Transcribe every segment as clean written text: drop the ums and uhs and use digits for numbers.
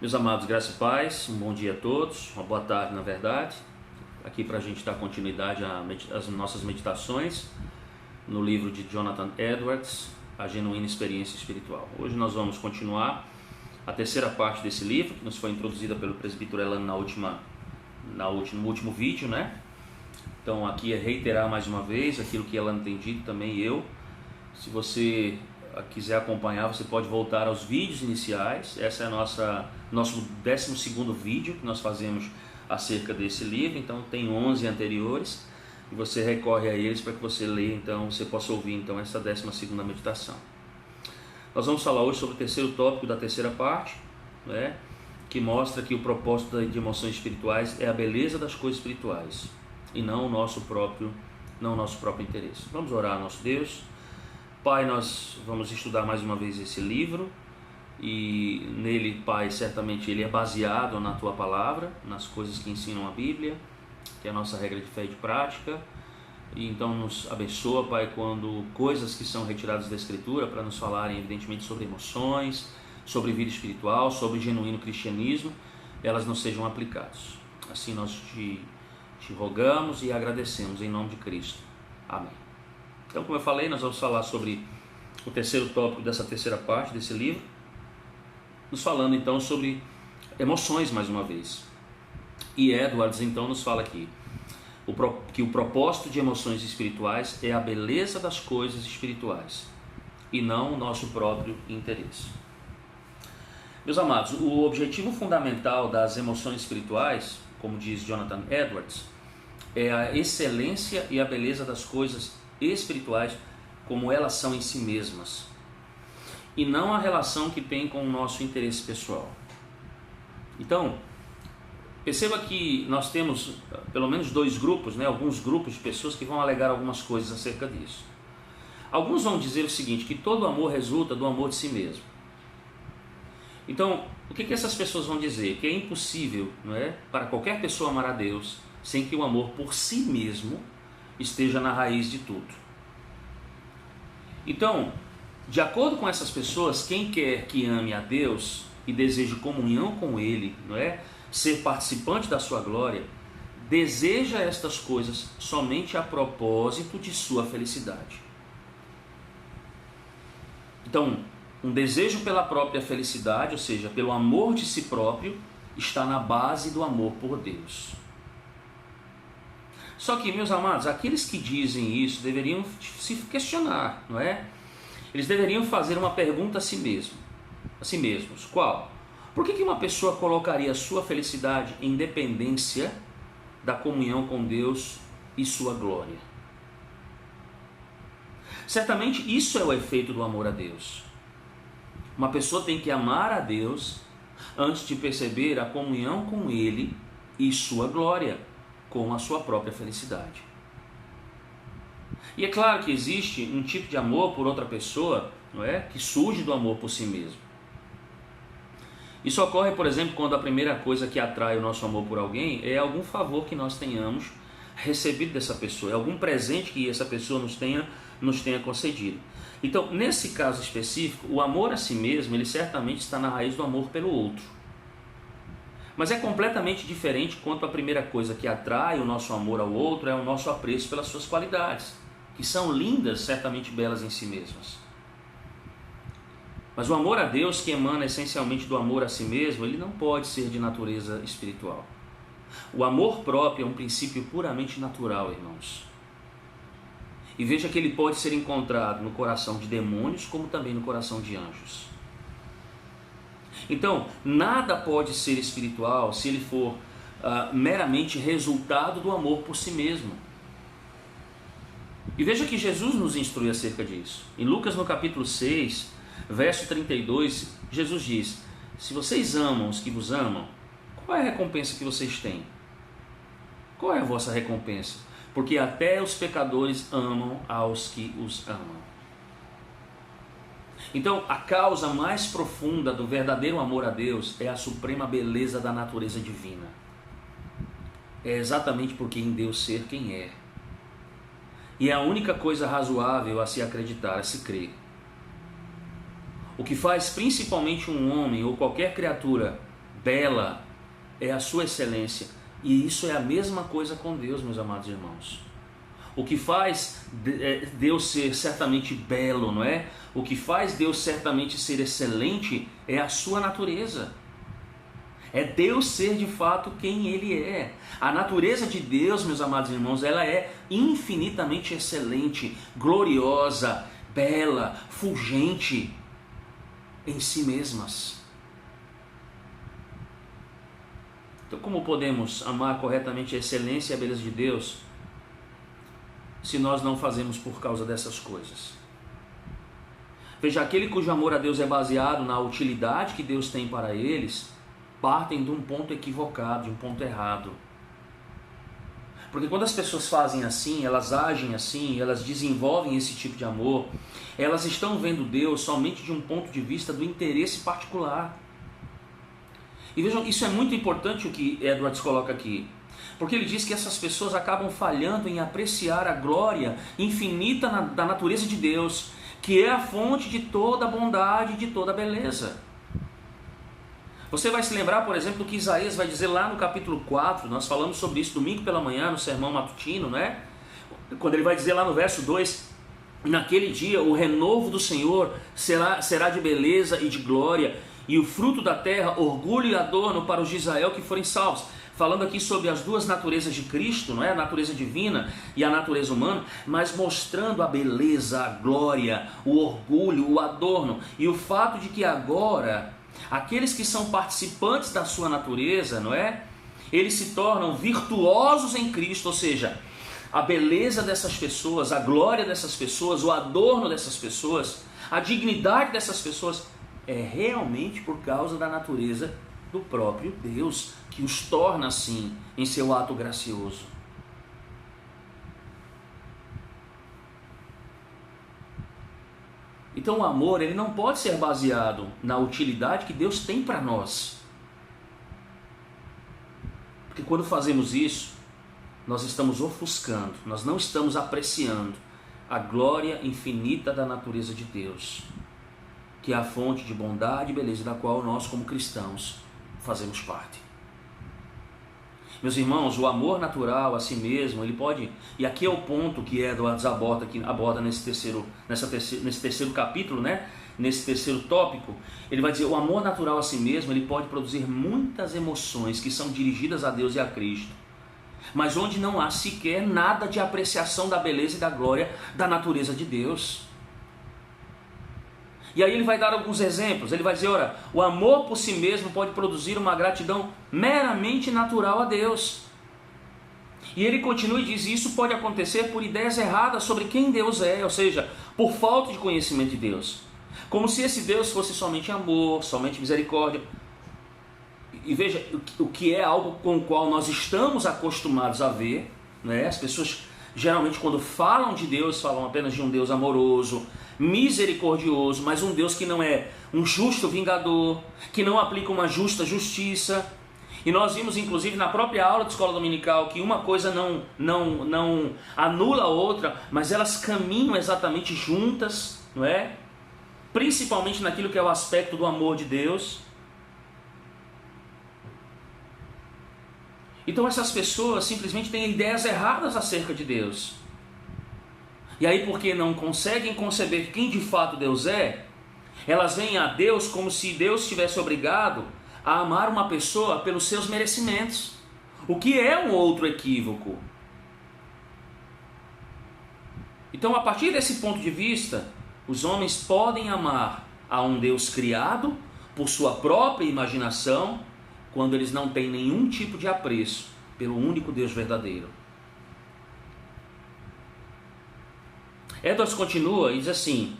Meus amados, graça e paz, um bom dia a todos, uma boa tarde na verdade, aqui para a gente dar continuidade às nossas meditações no livro de Jonathan Edwards, A Genuína Experiência Espiritual. Hoje nós vamos continuar a terceira parte desse livro, que nos foi introduzida pelo presbítero Elan no último vídeo, né? Então aqui é reiterar mais uma vez aquilo que Elan tem dito, também eu. Se você quiser acompanhar, você pode voltar aos vídeos iniciais. Essa é nosso 12º vídeo que nós fazemos acerca desse livro. Então tem 11 anteriores e você recorre a eles para que você leia, então você possa ouvir então essa 12ª meditação. Nós vamos falar hoje sobre o terceiro tópico da terceira parte, né, que mostra que o propósito de emoções espirituais é a beleza das coisas espirituais e não o nosso próprio interesse. Vamos orar ao nosso Deus. Pai, nós vamos estudar mais uma vez esse livro e nele, Pai, certamente ele é baseado na Tua Palavra, nas coisas que ensinam a Bíblia, que é a nossa regra de fé e de prática. E então nos abençoa, Pai, quando coisas que são retiradas da Escritura para nos falarem evidentemente sobre emoções, sobre vida espiritual, sobre genuíno cristianismo, elas não sejam aplicadas. Assim nós te rogamos e agradecemos em nome de Cristo. Amém. Então, como eu falei, nós vamos falar sobre o terceiro tópico dessa terceira parte desse livro, nos falando então sobre emoções mais uma vez. E Edwards então nos fala aqui que o propósito de emoções espirituais é a beleza das coisas espirituais e não o nosso próprio interesse. Meus amados, o objetivo fundamental das emoções espirituais, como diz Jonathan Edwards, é a excelência e a beleza das coisas espirituais como elas são em si mesmas, e não a relação que tem com o nosso interesse pessoal. Então, perceba que nós temos pelo menos dois grupos, né, alguns grupos de pessoas que vão alegar algumas coisas acerca disso. Alguns vão dizer o seguinte, que todo amor resulta do amor de si mesmo. Então, o que essas pessoas vão dizer? Que é impossível, não é, para qualquer pessoa amar a Deus sem que o amor por si mesmo esteja na raiz de tudo. Então, de acordo com essas pessoas, quem quer que ame a Deus e deseje comunhão com Ele, não é, ser participante da sua glória, deseja estas coisas somente a propósito de sua felicidade. Então, um desejo pela própria felicidade, ou seja, pelo amor de si próprio, está na base do amor por Deus. Só que, meus amados, aqueles que dizem isso deveriam se questionar, não é? Eles deveriam fazer uma pergunta a si mesmos. Qual? Por que uma pessoa colocaria a sua felicidade em dependência da comunhão com Deus e sua glória? Certamente isso é o efeito do amor a Deus. Uma pessoa tem que amar a Deus antes de perceber a comunhão com Ele e sua glória, com a sua própria felicidade. E é claro que existe um tipo de amor por outra pessoa, não é, que surge do amor por si mesmo. Isso ocorre, por exemplo, quando a primeira coisa que atrai o nosso amor por alguém é algum favor que nós tenhamos recebido dessa pessoa, é algum presente que essa pessoa nos tenha concedido. Então, nesse caso específico, o amor a si mesmo, ele certamente está na raiz do amor pelo outro. Mas é completamente diferente quanto a primeira coisa que atrai o nosso amor ao outro é o nosso apreço pelas suas qualidades, que são lindas, certamente belas em si mesmas. Mas o amor a Deus, que emana essencialmente do amor a si mesmo, ele não pode ser de natureza espiritual. O amor próprio é um princípio puramente natural, irmãos. E veja que ele pode ser encontrado no coração de demônios, como também no coração de anjos. Então, nada pode ser espiritual se ele for meramente resultado do amor por si mesmo. E veja que Jesus nos instrui acerca disso. Em Lucas, no capítulo 6, verso 32, Jesus diz: se vocês amam os que vos amam, qual é a recompensa que vocês têm? Qual é a vossa recompensa? Porque até os pecadores amam aos que os amam. Então, a causa mais profunda do verdadeiro amor a Deus é a suprema beleza da natureza divina. É exatamente porque em Deus ser quem é. E é a única coisa razoável a se acreditar, a se crer. O que faz principalmente um homem ou qualquer criatura bela, é a sua excelência. E isso é a mesma coisa com Deus, meus amados irmãos. O que faz Deus ser certamente belo, não é? O que faz Deus certamente ser excelente é a sua natureza. É Deus ser de fato quem Ele é. A natureza de Deus, meus amados irmãos, ela é infinitamente excelente, gloriosa, bela, fulgente em si mesmas. Então, como podemos amar corretamente a excelência e a beleza de Deus se nós não fazemos por causa dessas coisas? Veja, aquele cujo amor a Deus é baseado na utilidade que Deus tem para eles, partem de um ponto equivocado, de um ponto errado. Porque quando as pessoas fazem assim, elas agem assim, elas desenvolvem esse tipo de amor, elas estão vendo Deus somente de um ponto de vista do interesse particular. E vejam, isso é muito importante o que Edwards coloca aqui. Porque ele diz que essas pessoas acabam falhando em apreciar a glória infinita da natureza de Deus, que é a fonte de toda a bondade e de toda a beleza. Você vai se lembrar, por exemplo, do que Isaías vai dizer lá no capítulo 4, nós falamos sobre isso domingo pela manhã, no sermão matutino, né? Quando ele vai dizer lá no verso 2, naquele dia o renovo do Senhor será de beleza e de glória, e o fruto da terra, orgulho e adorno para os de Israel que forem salvos. Falando aqui sobre as duas naturezas de Cristo, não é? A natureza divina e a natureza humana, mas mostrando a beleza, a glória, o orgulho, o adorno, e o fato de que agora aqueles que são participantes da sua natureza, não é? Eles se tornam virtuosos em Cristo, ou seja, a beleza dessas pessoas, a glória dessas pessoas, o adorno dessas pessoas, a dignidade dessas pessoas é realmente por causa da natureza do próprio Deus, que os torna assim em seu ato gracioso. Então o amor, ele não pode ser baseado na utilidade que Deus tem para nós. Porque quando fazemos isso, nós estamos ofuscando, nós não estamos apreciando a glória infinita da natureza de Deus, que é a fonte de bondade e beleza da qual nós, como cristãos, fazemos parte. Meus irmãos, o amor natural a si mesmo, ele pode, e aqui é o ponto que Edwards aborda nesse terceiro capítulo, né? Nesse terceiro tópico, ele vai dizer, o amor natural a si mesmo, ele pode produzir muitas emoções que são dirigidas a Deus e a Cristo, mas onde não há sequer nada de apreciação da beleza e da glória da natureza de Deus. E aí ele vai dar alguns exemplos, ele vai dizer, ora, o amor por si mesmo pode produzir uma gratidão meramente natural a Deus. E ele continua e diz, isso pode acontecer por ideias erradas sobre quem Deus é, ou seja, por falta de conhecimento de Deus. Como se esse Deus fosse somente amor, somente misericórdia. E veja, o que é algo com o qual nós estamos acostumados a ver, né? As pessoas geralmente quando falam de Deus, falam apenas de um Deus amoroso, misericordioso, mas um Deus que não é um justo vingador, que não aplica uma justa justiça. E nós vimos inclusive na própria aula de escola dominical que uma coisa não anula a outra, mas elas caminham exatamente juntas, não é? Principalmente naquilo que é o aspecto do amor de Deus. Então essas pessoas simplesmente têm ideias erradas acerca de Deus. E aí, porque não conseguem conceber quem de fato Deus é, elas veem a Deus como se Deus estivesse obrigado a amar uma pessoa pelos seus merecimentos, o que é um outro equívoco. Então, a partir desse ponto de vista, os homens podem amar a um Deus criado por sua própria imaginação, quando eles não têm nenhum tipo de apreço pelo único Deus verdadeiro. Edwards continua e diz assim,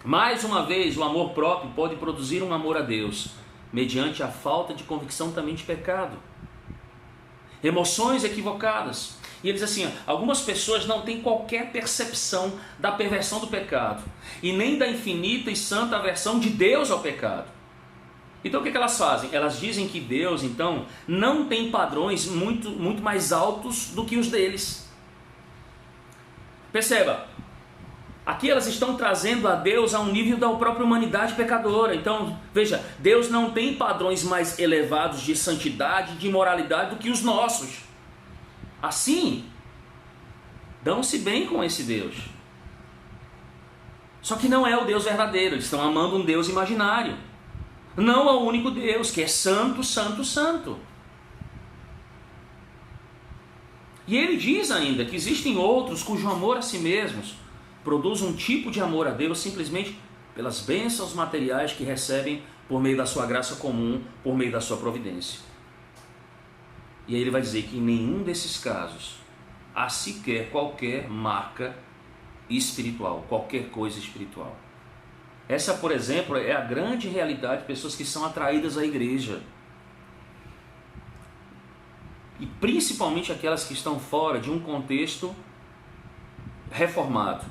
mais uma vez o amor próprio pode produzir um amor a Deus, mediante a falta de convicção também de pecado. Emoções equivocadas. E ele diz assim, algumas pessoas não têm qualquer percepção da perversão do pecado, e nem da infinita e santa aversão de Deus ao pecado. Então o que elas fazem? Elas dizem que Deus, então, não tem padrões muito mais altos do que os deles. Perceba, Aqui elas estão trazendo a Deus a um nível da própria humanidade pecadora. Então, veja, Deus não tem padrões mais elevados de santidade, de moralidade do que os nossos. Assim, dão-se bem com esse Deus. Só que não é o Deus verdadeiro, eles estão amando um Deus imaginário. Não ao único Deus, que é santo, santo, santo. E ele diz ainda que existem outros cujo amor a si mesmos produz um tipo de amor a Deus simplesmente pelas bênçãos materiais que recebem por meio da sua graça comum, por meio da sua providência. E aí ele vai dizer que em nenhum desses casos há sequer qualquer marca espiritual, qualquer coisa espiritual. Essa, por exemplo, é a grande realidade de pessoas que são atraídas à igreja. E principalmente aquelas que estão fora de um contexto reformado,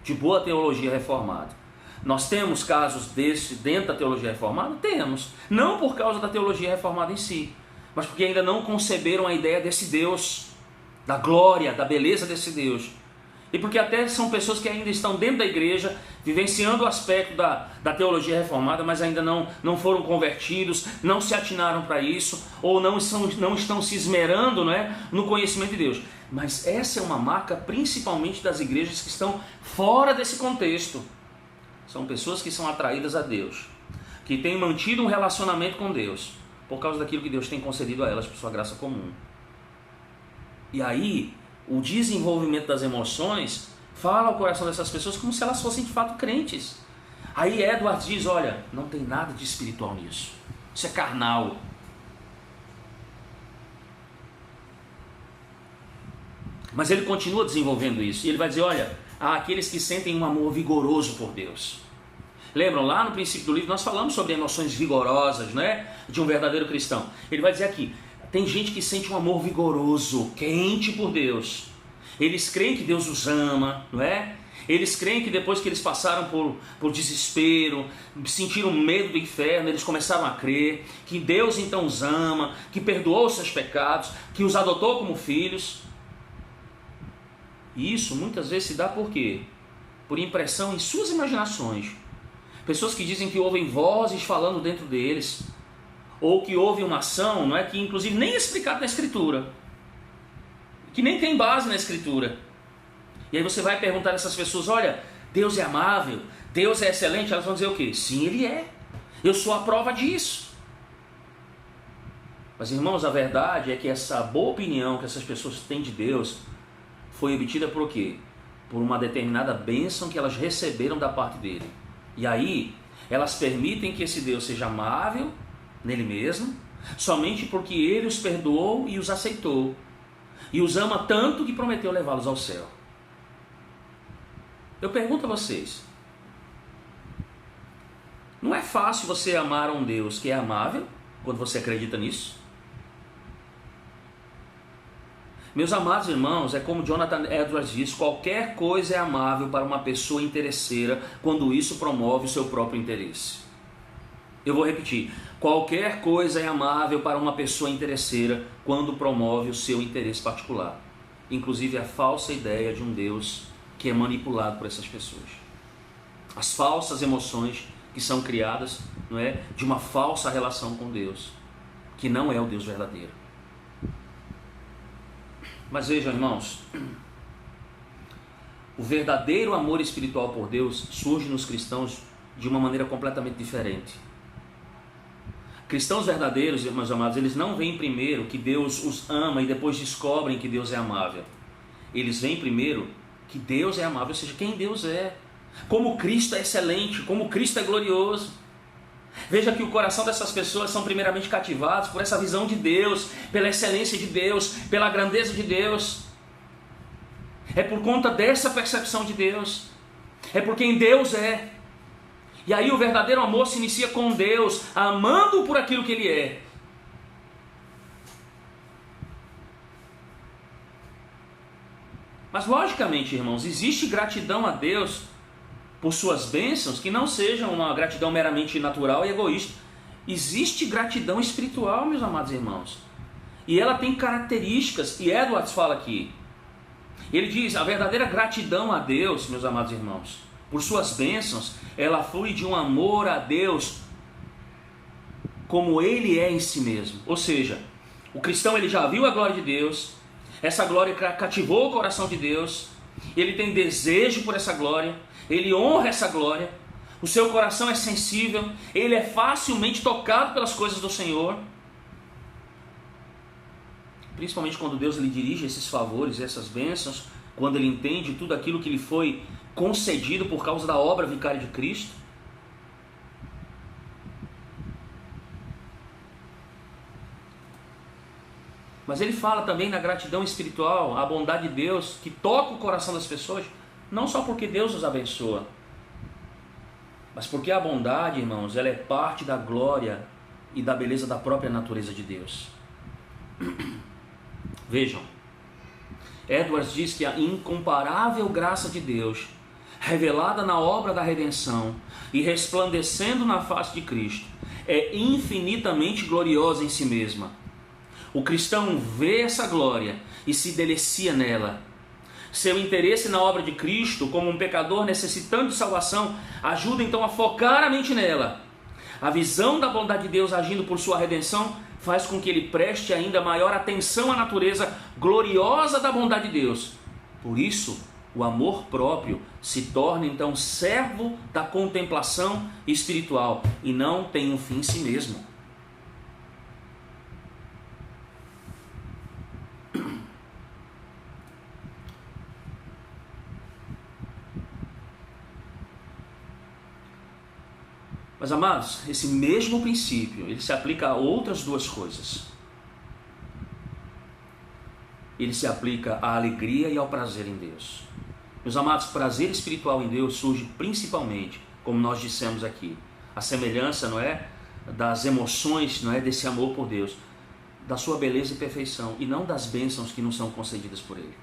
de boa teologia reformada. Nós temos casos desse dentro da teologia reformada? Temos. Não por causa da teologia reformada em si, mas porque ainda não conceberam a ideia desse Deus, da glória, da beleza desse Deus. E porque até são pessoas que ainda estão dentro da igreja, vivenciando o aspecto da teologia reformada, mas ainda não foram convertidos, não se atinaram para isso, ou não estão se esmerando, não é, no conhecimento de Deus. Mas essa é uma marca principalmente das igrejas que estão fora desse contexto. São pessoas que são atraídas a Deus, que têm mantido um relacionamento com Deus, por causa daquilo que Deus tem concedido a elas por sua graça comum. E aí, o desenvolvimento das emoções fala ao coração dessas pessoas como se elas fossem de fato crentes. Aí Edwards diz, olha, não tem nada de espiritual nisso. Isso é carnal. Mas ele continua desenvolvendo isso. E ele vai dizer, olha, há aqueles que sentem um amor vigoroso por Deus. Lembram, lá no princípio do livro nós falamos sobre emoções vigorosas, né, de um verdadeiro cristão. Ele vai dizer aqui, tem gente que sente um amor vigoroso, quente por Deus. Eles creem que Deus os ama, não é? Eles creem que depois que eles passaram por desespero, sentiram medo do inferno, eles começaram a crer que Deus então os ama, que perdoou os seus pecados, que os adotou como filhos. E isso muitas vezes se dá por quê? Por impressão em suas imaginações. Pessoas que dizem que ouvem vozes falando dentro deles, ou que houve uma ação, não é, que inclusive nem é explicado na Escritura, que nem tem base na Escritura. E aí você vai perguntar a essas pessoas, olha, Deus é amável, Deus é excelente, elas vão dizer o quê? Sim, Ele é, eu sou a prova disso. Mas irmãos, a verdade é que essa boa opinião que essas pessoas têm de Deus foi obtida por quê? Por uma determinada bênção que elas receberam da parte dele. E aí, elas permitem que esse Deus seja amável nele mesmo, somente porque ele os perdoou e os aceitou, e os ama tanto que prometeu levá-los ao céu. Eu pergunto a vocês, não é fácil você amar um Deus que é amável, quando você acredita nisso? Meus amados irmãos, é como Jonathan Edwards diz, qualquer coisa é amável para uma pessoa interesseira quando isso promove o seu próprio interesse. Eu vou repetir, qualquer coisa é amável para uma pessoa interesseira quando promove o seu interesse particular, inclusive a falsa ideia de um Deus que é manipulado por essas pessoas. As falsas emoções que são criadas, não é, de uma falsa relação com Deus, que não é o Deus verdadeiro. Mas vejam, irmãos, o verdadeiro amor espiritual por Deus surge nos cristãos de uma maneira completamente diferente. Cristãos verdadeiros, meus amados, eles não veem primeiro que Deus os ama e depois descobrem que Deus é amável. Eles veem primeiro que Deus é amável, ou seja, quem Deus é. Como Cristo é excelente, como Cristo é glorioso. Veja que o coração dessas pessoas são primeiramente cativados por essa visão de Deus, pela excelência de Deus, pela grandeza de Deus. É por conta dessa percepção de Deus. É por quem Deus é. E aí o verdadeiro amor se inicia com Deus, amando-o por aquilo que Ele é. Mas logicamente, irmãos, existe gratidão a Deus por suas bênçãos que não sejam uma gratidão meramente natural e egoísta. Existe gratidão espiritual, meus amados irmãos. E ela tem características, e Edwards fala aqui, Ele diz, a verdadeira gratidão a Deus, meus amados irmãos, por suas bênçãos, ela flui de um amor a Deus como Ele é em si mesmo. Ou seja, o cristão ele já viu a glória de Deus, essa glória cativou o coração de Deus, ele tem desejo por essa glória, ele honra essa glória, o seu coração é sensível, ele é facilmente tocado pelas coisas do Senhor, principalmente quando Deus lhe dirige esses favores, essas bênçãos, quando ele entende tudo aquilo que lhe foi concedido por causa da obra vicária de Cristo. Mas ele fala também na gratidão espiritual, a bondade de Deus que toca o coração das pessoas, não só porque Deus os abençoa, mas porque a bondade, irmãos, ela é parte da glória e da beleza da própria natureza de Deus. Vejam, Edwards diz que a incomparável graça de Deus, revelada na obra da redenção e resplandecendo na face de Cristo, é infinitamente gloriosa em si mesma. O cristão vê essa glória e se delicia nela. Seu interesse na obra de Cristo, como um pecador necessitando de salvação, ajuda então a focar a mente nela. A visão da bondade de Deus agindo por sua redenção faz com que ele preste ainda maior atenção à natureza gloriosa da bondade de Deus. Por isso, o amor próprio se torna então servo da contemplação espiritual e não tem um fim em si mesmo. Mas, amados, esse mesmo princípio, ele se aplica a outras duas coisas. Ele se aplica à alegria e ao prazer em Deus. Meus amados, prazer espiritual em Deus surge principalmente, como nós dissemos aqui, a semelhança, não é, das emoções, não é, desse amor por Deus, da sua beleza e perfeição, e não das bênçãos que nos são concedidas por Ele.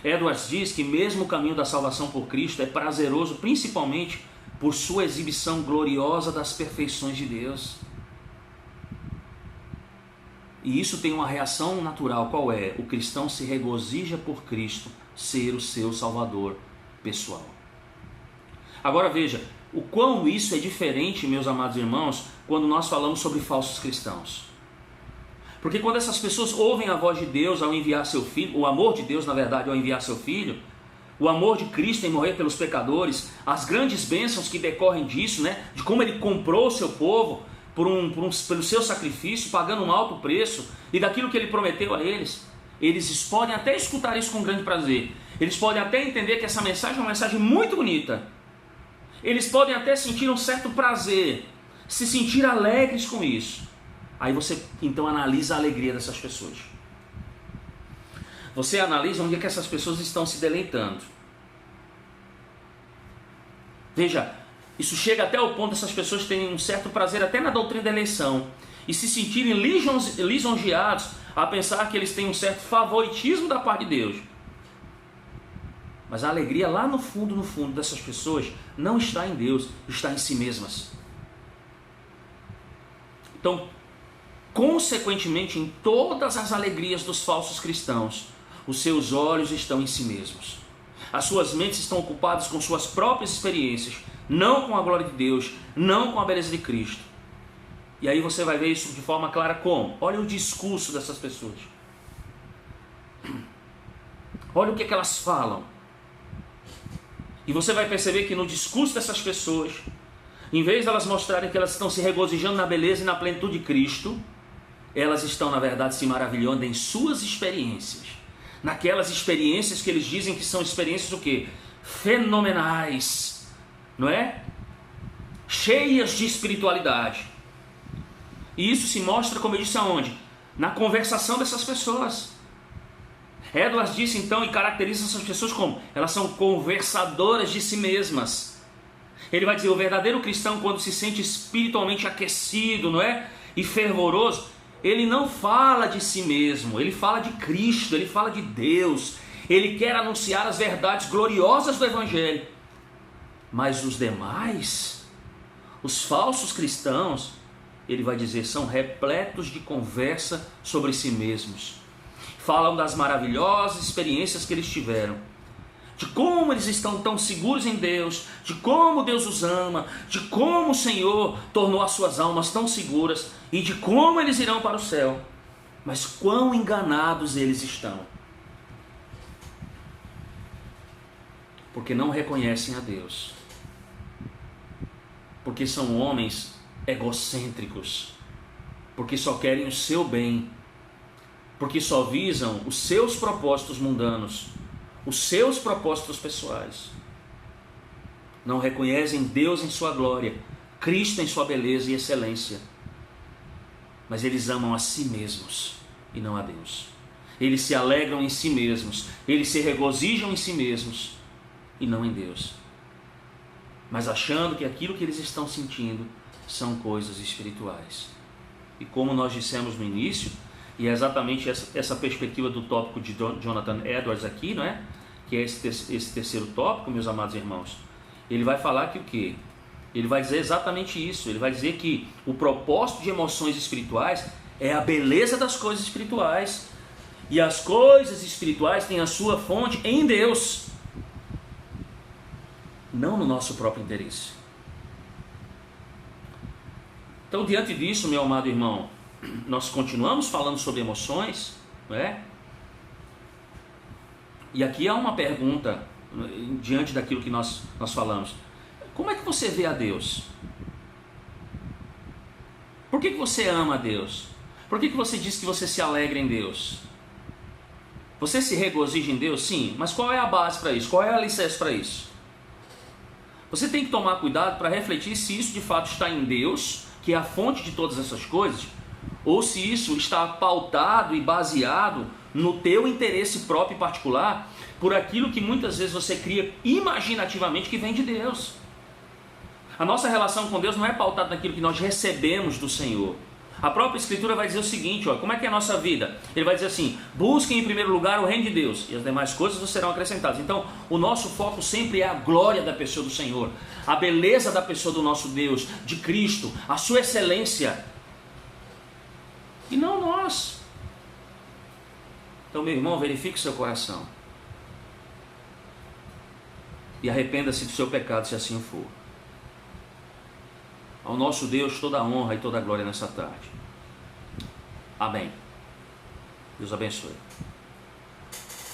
Edwards diz que mesmo o caminho da salvação por Cristo é prazeroso principalmente por sua exibição gloriosa das perfeições de Deus. E isso tem uma reação natural, qual é? O cristão se regozija por Cristo ser o seu Salvador pessoal. Agora veja, o quão isso é diferente, meus amados irmãos, quando nós falamos sobre falsos cristãos. Porque quando essas pessoas ouvem a voz de Deus ao enviar seu Filho, o amor de Deus, na verdade, ao enviar seu Filho, o amor de Cristo em morrer pelos pecadores, as grandes bênçãos que decorrem disso, né? De como Ele comprou o seu povo pelo seu sacrifício, pagando um alto preço, e daquilo que Ele prometeu a eles, eles podem até escutar isso com grande prazer, eles podem até entender que essa mensagem é uma mensagem muito bonita, eles podem até sentir um certo prazer, se sentir alegres com isso. Aí você então analisa a alegria dessas pessoas. Você analisa onde é que essas pessoas estão se deleitando. Veja, isso chega até o ponto dessas pessoas terem um certo prazer até na doutrina da eleição e se sentirem lisonjeados a pensar que eles têm um certo favoritismo da parte de Deus. Mas a alegria lá no fundo dessas pessoas não está em Deus, está em si mesmas. Então, consequentemente, em todas as alegrias dos falsos cristãos, os seus olhos estão em si mesmos. As suas mentes estão ocupadas com suas próprias experiências, não com a glória de Deus, não com a beleza de Cristo. E aí você vai ver isso de forma clara como? Olha o discurso dessas pessoas. Olha o que é que elas falam. E você vai perceber que no discurso dessas pessoas, em vez de elas mostrarem que elas estão se regozijando na beleza e na plenitude de Cristo, elas estão, na verdade, se maravilhando em suas experiências. Naquelas experiências que eles dizem que são experiências o quê? Fenomenais, não é? Cheias de espiritualidade. E isso se mostra, como eu disse, aonde? Na conversação dessas pessoas. Edwards disse então e caracteriza essas pessoas como? Elas são conversadoras de si mesmas. Ele vai dizer, o verdadeiro cristão, quando se sente espiritualmente aquecido, não é? E fervoroso, ele não fala de si mesmo, ele fala de Cristo, ele fala de Deus, ele quer anunciar as verdades gloriosas do Evangelho. Mas os demais, os falsos cristãos, ele vai dizer, são repletos de conversa sobre si mesmos. falam das maravilhosas experiências que eles tiveram, de como eles estão tão seguros em Deus, de como Deus os ama, de como o Senhor tornou as suas almas tão seguras e de como eles irão para o céu. Mas quão enganados eles estão, porque não reconhecem a Deus, porque são homens egocêntricos, porque só querem o seu bem, porque só visam os seus propósitos mundanos, os seus propósitos pessoais. Não reconhecem Deus em sua glória, Cristo em sua beleza e excelência, mas eles amam a si mesmos e não a Deus. Eles se alegram em si mesmos, eles se regozijam em si mesmos e não em Deus, mas achando que aquilo que eles estão sentindo são coisas espirituais. E como nós dissemos no início, e é exatamente essa perspectiva do tópico de Jonathan Edwards aqui, não é? Que é esse terceiro tópico, meus amados irmãos. Ele vai falar que o quê? Ele vai dizer exatamente isso. Ele vai dizer que o propósito de emoções espirituais é a beleza das coisas espirituais. E as coisas espirituais têm a sua fonte em Deus, não no nosso próprio interesse. Então, diante disso, meu amado irmão, nós continuamos falando sobre emoções, não é? E aqui há uma pergunta, diante daquilo que nós falamos. Como é que você vê a Deus? Por que você ama a Deus? Por que você diz que você se alegra em Deus? Você se regozija em Deus? Sim, mas qual é a base para isso? Qual é a alicerce para isso? Você tem que tomar cuidado para refletir se isso de fato está em Deus, que é a fonte de todas essas coisas, ou se isso está pautado e baseado no teu interesse próprio e particular, por aquilo que muitas vezes você cria imaginativamente que vem de Deus. A nossa relação com Deus não é pautada naquilo que nós recebemos do Senhor. A própria Escritura vai dizer o seguinte, ó, como é que é a nossa vida? Ele vai dizer assim: busquem em primeiro lugar o reino de Deus, e as demais coisas vos serão acrescentadas. Então, o nosso foco sempre é a glória da pessoa do Senhor, a beleza da pessoa do nosso Deus, de Cristo, a sua excelência, e não nós. Então, meu irmão, verifique seu coração e arrependa-se do seu pecado, se assim for. Ao nosso Deus toda a honra e toda a glória nessa tarde. Amém. Deus abençoe.